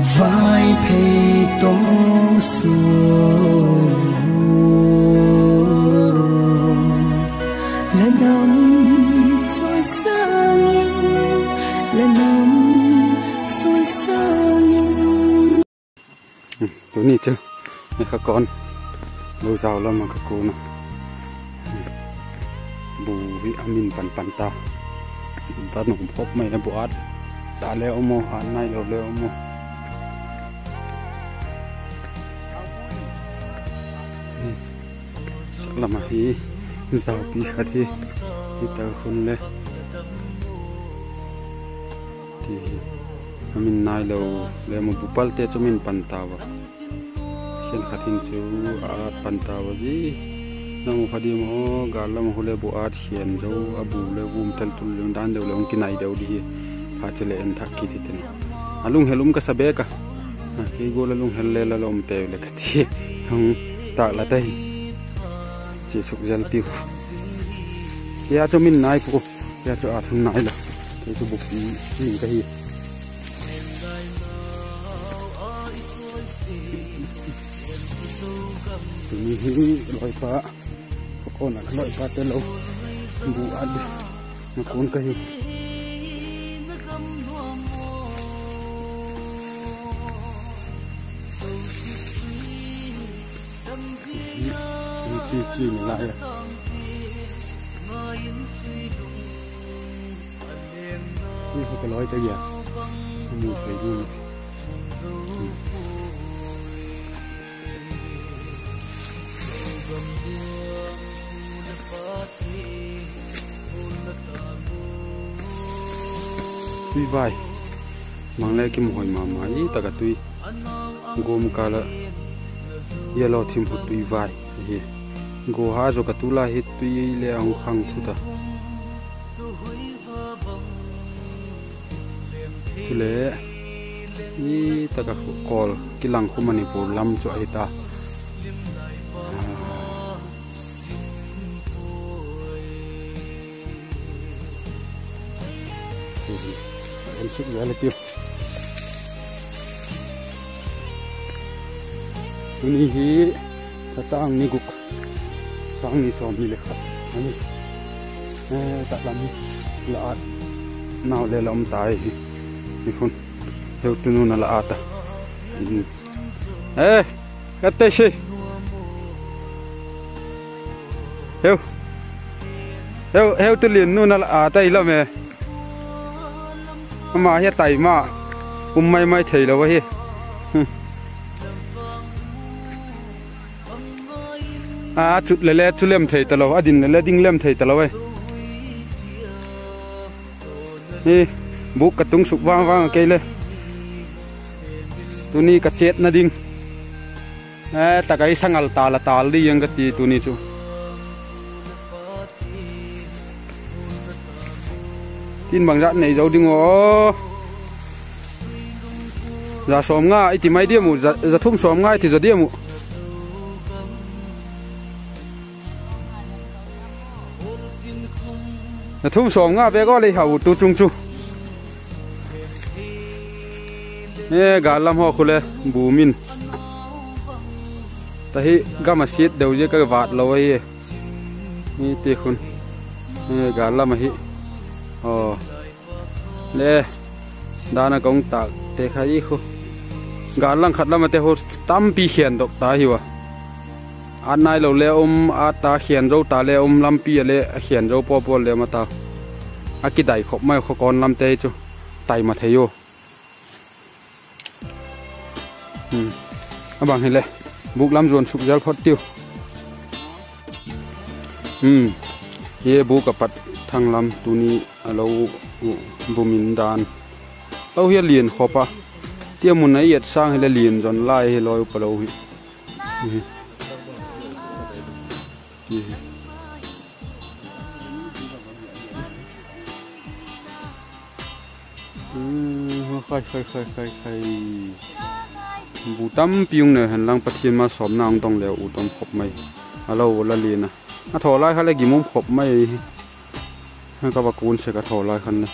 vai phê tông xuống là nồng trôi sang là nồng trôi sang tối nay chứ này các con lâu giàu lắm mà các cô nè bù vitamin pan ta ta nồng phốt mày em buat đã leo mô hạn này rồi leo mô chắc là mà hi giàu pi khát hi tao khôn lên thì mình nai lâu leo một bupal te cho mình pan ta vào hiện khát hin chú pan ta vào gì nông khát đi mò gà làm hồ leo buat hiện đâu abu leo vum tel tul leo đan đâu leo ông kinai đâu đi phá chơi lên thắc kí thì thế nào lung helum cái sabe cả cái gô là lung hel là lom teo là cái gì không tạ là đây chỉ sụp dân tiêu kia cho mình nai phụ kia cho ăn thằng nai là cái cho bục gì cái gì mình loại phá con là loại phá tên lâu bù ăn mà con cái gì chi mình lại rồiนี่เขาก็ร้อยตัวอย่างมีไฟดูtuy vai mang lại cái mồi mà máy ta cả tuy gồm cả là yellow thím hút tuy vai go ha zo ka tula hit pi le ang khang thuta chule ni ta ka kol kilang khu manipur lam cho ita em sức về là tiêu ni hi ta tang ni guk sang ni som ni le khat ani ta lam la nào le lam tai ni khun heu tunu na la ata katte shi heu tu lin nu na la ata ila me ma he tai ma mai thei lo wa hi chút lệ chút lem thầy tao lâu, adin lệ ding lem thầy tao lâu ấy, đi bút cái tung sụp vang cây lên, tu ni cái chết na ding, ta cái sangal ta đi yang cái ti tu ni chú, tin bằng rạn này dấu ding ó, giờ xóm ngay thì mấy điểm mù, giờ thum xóm ngay thì giờ điểm mù. Thum xóm ngã bé có lấy hậu tu trung chu, gà làm họ khule bù min, ta hi gà mà xiết đầu dưới cái vạt lâu ấy, ni tê khun, gà làm hi, lê, đa na công tác tê khai khu, gà làm khát làm mà tê hồ tam pi hiền độc ta hiểu à. Anh này lâu leo ta hiền dâu ta leo làm pi lệ hiền dâu po leo mà ta cái đại khóc mai khóc con làm tê chứ tay mà thấy vô các bạn thấy lệ buộc làm ruộng sụp ra thoát tiêu ye buộc cả bát thằng làm tu ni lâu bù min đàn lâu hiền liền khóc à tiêu muốn này yết sang hay là liền dọn lại hay lôi vào lâu khai bù tâm piung này hành lang phát hiện mà xóm nào tông leo u tông khop mày alo là liền à thò lại hay là gì muốn khop mày hay các bà cuốn sẽ cả thò lại khăn này